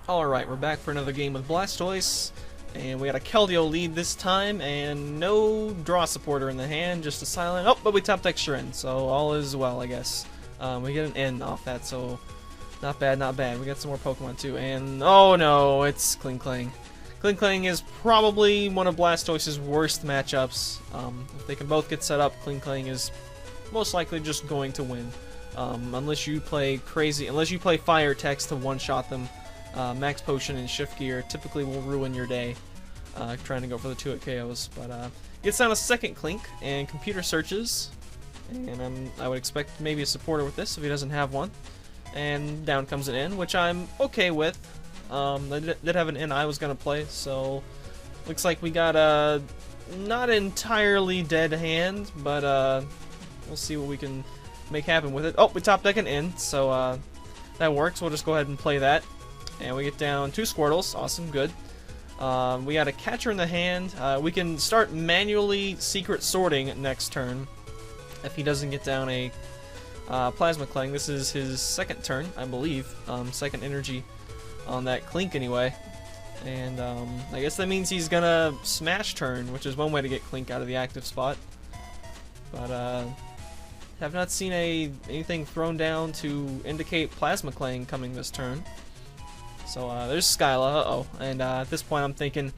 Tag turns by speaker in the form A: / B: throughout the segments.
A: Alright, we're back for another game with Blastoise, and we got a Keldeo lead this time, and no draw supporter in the hand, just a silent. Oh, but we top deck in, so all is well, I guess. We get an N off that, so not bad, not bad. We got some more Pokemon too, and oh no, it's Klinklang. Klinklang is probably one of Blastoise's worst matchups. If they can both get set up, Klinklang is most likely just going to win. Unless you play Fire Text to one-shot them. Max Potion and Shift Gear typically will ruin your day trying to go for the 2-hit KOs. But gets down a second Klink and computer searches, and I would expect maybe a supporter with this if he doesn't have one. And down comes an N, which I'm okay with. I did have an N I was going to play, so looks like we got a not entirely dead hand, but we'll see what we can make happen with it. Oh, we top deck an N, so that works. We'll just go ahead and play that. And we get down 2 Squirtles. Awesome, good. We got a catcher in the hand. We can start manually secret sorting next turn if he doesn't get down a PlasmaKlang. This is his second turn, I believe. Second energy on that Klink anyway. And I guess that means he's gonna smash turn, which is one way to get Klink out of the active spot. But have not seen anything thrown down to indicate PlasmaKlang coming this turn. So there's Skyla, uh-oh, and at this point I'm thinking,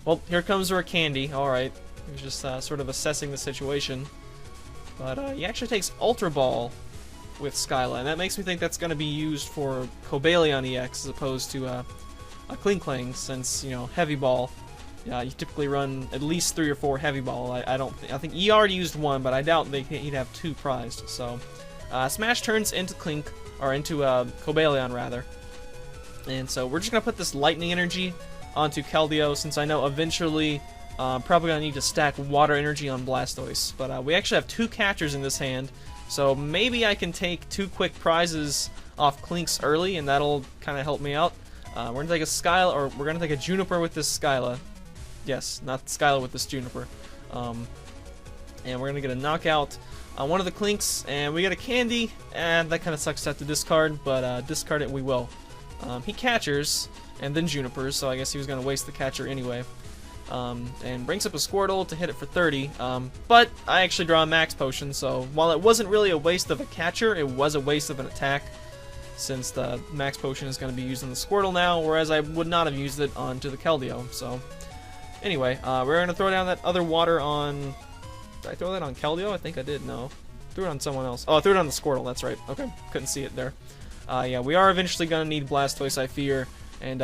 A: well, here comes our candy. Alright, he was just sort of assessing the situation. But he actually takes Ultra Ball with Skyla, and that makes me think that's going to be used for Cobalion EX as opposed to a Klinklang, since, you know, Heavy Ball. You typically run at least 3 or 4 Heavy Ball. I think he already used 1, but I doubt he'd have 2 prized. So Smash turns into Klink, or into Cobalion rather. And so we're just going to put this lightning energy onto Keldeo, since I know eventually probably going to need to stack water energy on Blastoise. But we actually have 2 catchers in this hand, so maybe I can take 2 quick prizes off Klinks early, and that'll kind of help me out. We're going to take a Skyla, or we're going to take a Juniper with this Skyla. Yes, not Skyla with this Juniper. And we're going to get a knockout on one of the Klinks, and we get a Candy, and that kind of sucks to have to discard, but discard it we will. He catchers, and then Junipers, so I guess he was going to waste the catcher anyway. And brings up a Squirtle to hit it for 30, but I actually draw a Max Potion, so while it wasn't really a waste of a catcher, it was a waste of an attack, since the Max Potion is going to be used on the Squirtle now, whereas I would not have used it onto the Keldeo. So anyway, we're going to throw down that other water on... Did I throw that on Keldeo? I think I did, no. Threw it on someone else. Oh, I threw it on the Squirtle, that's right. Okay, couldn't see it there. Yeah, we are eventually going to need Blastoise, I fear. And,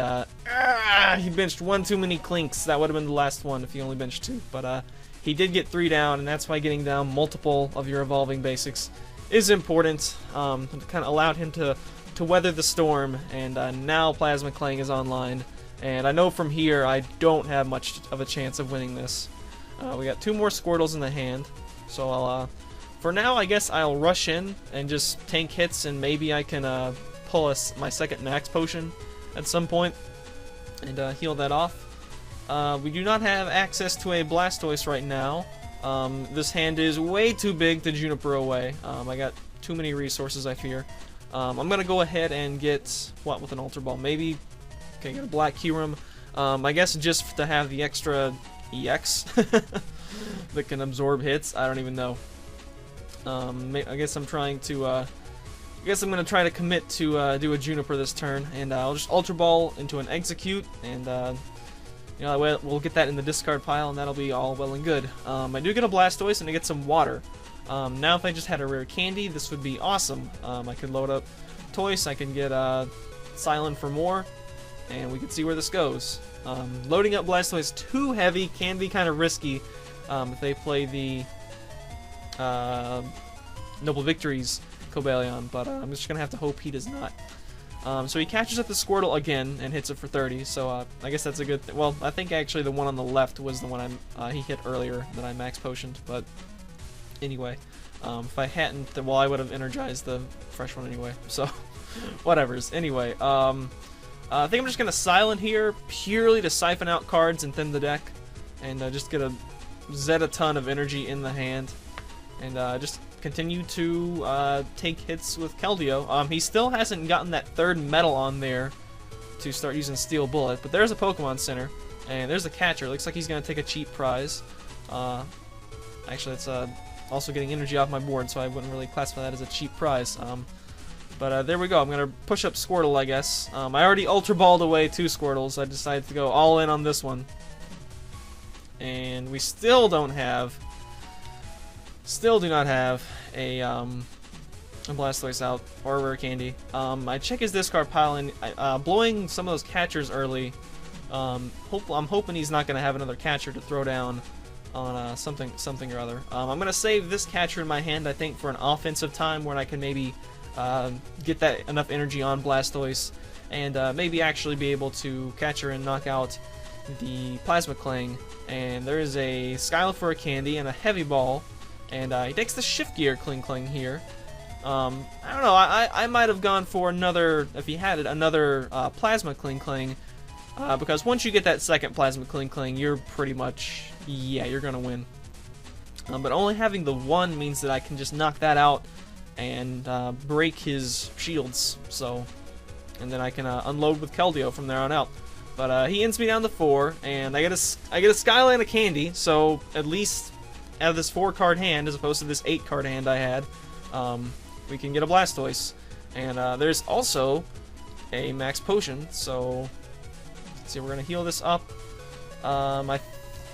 A: he benched 1 too many Klinks. That would have been the last one if he only benched 2. But, he did get 3 down, and that's why getting down multiple of your evolving basics is important. It kind of allowed him to weather the storm, and now PlasmaKlang is online. And I know from here I don't have much of a chance of winning this. We got 2 more Squirtles in the hand, so I'll, for now, I guess I'll rush in and just tank hits, and maybe I can pull my second Max Potion at some point and heal that off. We do not have access to a Blastoise right now. This hand is way too big to Juniper away. I got too many resources, I fear. I'm going to go ahead and get, what, with an Ultra Ball? Maybe, okay, get a Black Kyurem. I guess just to have the extra EX that can absorb hits. I don't even know. I guess I'm trying to, I guess I'm going to try to commit to do a Juniper this turn, and I'll just Ultra Ball into an Execute, and you know, we'll get that in the discard pile, and that'll be all well and good. I do get a Blastoise, and I get some water. Now if I just had a rare candy, this would be awesome. I could load up Toys, I can get Silent for more, and we can see where this goes. Loading up Blastoise too heavy can be kind of risky if they play the Noble Victories Cobalion, but I'm just gonna have to hope he does not. So he catches up the Squirtle again and hits it for 30, so I guess that's a good thing. Well, I think actually the one on the left was the one he hit earlier that I Max Potioned, but anyway, if I hadn't, well, I would have energized the fresh one anyway, so whatevers. Anyway, I think I'm just gonna Silent here purely to siphon out cards and thin the deck, and just get a Zeta-ton of energy in the hand, and just continue to take hits with Keldeo. He still hasn't gotten that 3rd medal on there to start using Steel Bullet. But there's a Pokemon Center, and there's a catcher. Looks like he's going to take a cheap prize. Actually, it's also getting energy off my board, so I wouldn't really classify that as a cheap prize. But there we go. I'm going to push up Squirtle, I guess. I already Ultra Balled away 2 Squirtles. I decided to go all in on this one. And we still do not have a Blastoise out or a rare candy. I check his discard pile, and blowing some of those catchers early. I'm hoping he's not going to have another catcher to throw down on something or other. I'm going to save this catcher in my hand, I think, for an offensive time where I can maybe get that enough energy on Blastoise and maybe actually be able to catcher and knock out the PlasmaKlang. And there is a Skyla for a candy and a Heavy Ball, and he takes the Shift Gear Klinklang here. I don't know, I might have gone for another, if he had it, another PlasmaKlang, because once you get that second PlasmaKlang, you're pretty much, yeah, you're gonna win. But only having the one means that I can just knock that out and break his shields, so, and then I can unload with Keldeo from there on out. But he ends me down to 4, and I get a Skyla and a candy, so at least out of this 4-card hand, as opposed to this 8-card hand I had, we can get a Blastoise. And there's also a Max Potion, so let's see, we're going to heal this up. I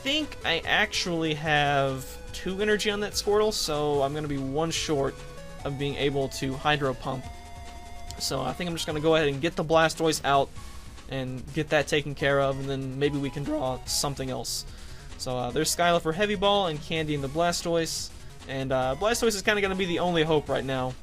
A: think I actually have 2 energy on that Squirtle, so I'm going to be 1 short of being able to Hydro Pump. So I think I'm just going to go ahead and get the Blastoise out and get that taken care of, and then maybe we can draw something else. So there's Skyla for Heavy Ball and Candy in the Blastoise, and Blastoise is kind of going to be the only hope right now.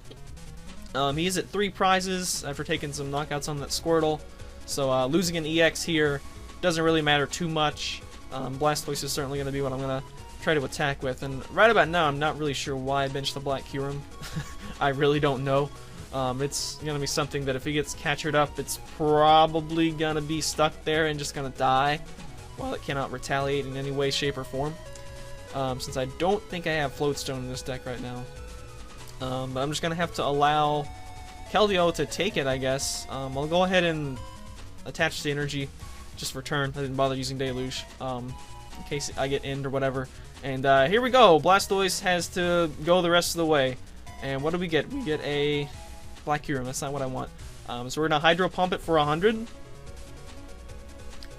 A: He is at 3 prizes after taking some knockouts on that Squirtle, so losing an EX here doesn't really matter too much. Blastoise is certainly going to be what I'm going to try to attack with, and right about now I'm not really sure why I benched the Black Kyurem. I really don't know. It's going to be something that if he gets catchered up, it's probably going to be stuck there and just going to die while it cannot retaliate in any way, shape, or form. Since I don't think I have Floatstone in this deck right now. But I'm just going to have to allow Keldeo to take it, I guess. I'll go ahead and attach the energy just for turn. I didn't bother using Deluge in case I get end or whatever. And here we go. Blastoise has to go the rest of the way. And what do we get? We get a Black Kyurem. That's not what I want. So we're going to Hydro Pump it for 100.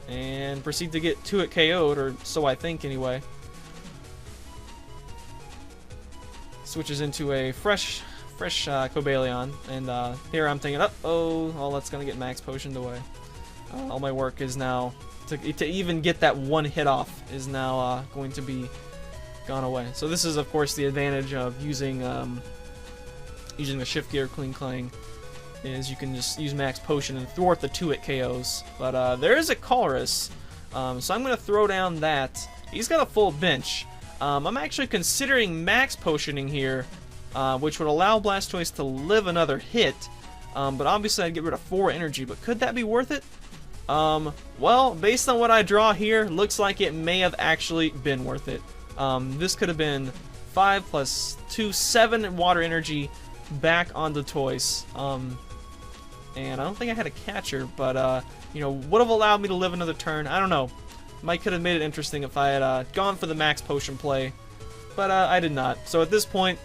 A: And proceed to get 2 it KO'd, or so I think anyway. Switches into a fresh Cobalion. And here I'm thinking, oh, that's going to get Max Potioned away. All my work is now, to even get that 1 hit off, is now going to be gone away. So this is, of course, the advantage of using the Shift Gear Klinklang, is you can just use Max Potion and thwart the 2-hit KOs. But there is a Chorus, so I'm going to throw down that. He's got a full bench. I'm actually considering Max Potioning here, which would allow Blastoise to live another hit, but obviously I'd get rid of 4 energy, but could that be worth it? Well, based on what I draw here, looks like it may have actually been worth it. This could have been 5 plus 2, 7 water energy back onto Toys. And I don't think I had a catcher, but you know, would have allowed me to live another turn. I don't know. Might could have made it interesting if I had gone for the Max Potion play, but I did not. So at this point,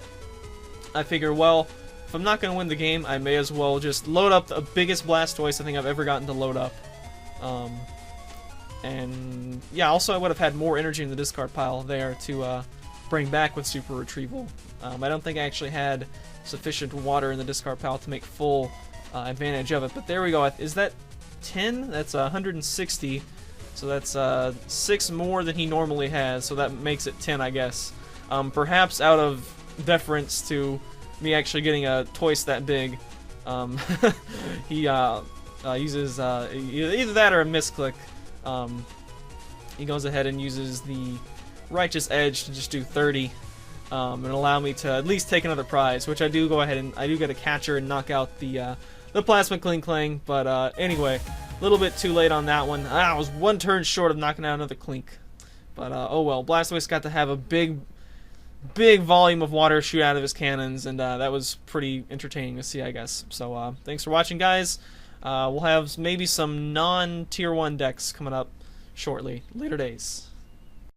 A: I figure, well, if I'm not going to win the game, I may as well just load up the biggest Blastoise I think I've ever gotten to load up. And yeah, also I would have had more energy in the discard pile there to bring back with Super Retrieval. I don't think I actually had sufficient water in the discard pile to make full advantage of it, but there we go. Is that 10? That's 160, so that's 6 more than he normally has, so that makes it 10, I guess. Perhaps out of deference to me actually getting a Toys that big, he uses either that or a misclick. He goes ahead and uses the Righteous Edge to just do 30 and allow me to at least take another prize, which I do go ahead and I do get a catcher and knock out the PlasmaKlang, but anyway, a little bit too late on that one. I was 1 turn short of knocking out another Klink, but oh well. Blastoise got to have a big volume of water shoot out of his cannons, and that was pretty entertaining to see, I guess. So thanks for watching, guys. We'll have maybe some non-tier 1 decks coming up shortly. Later days.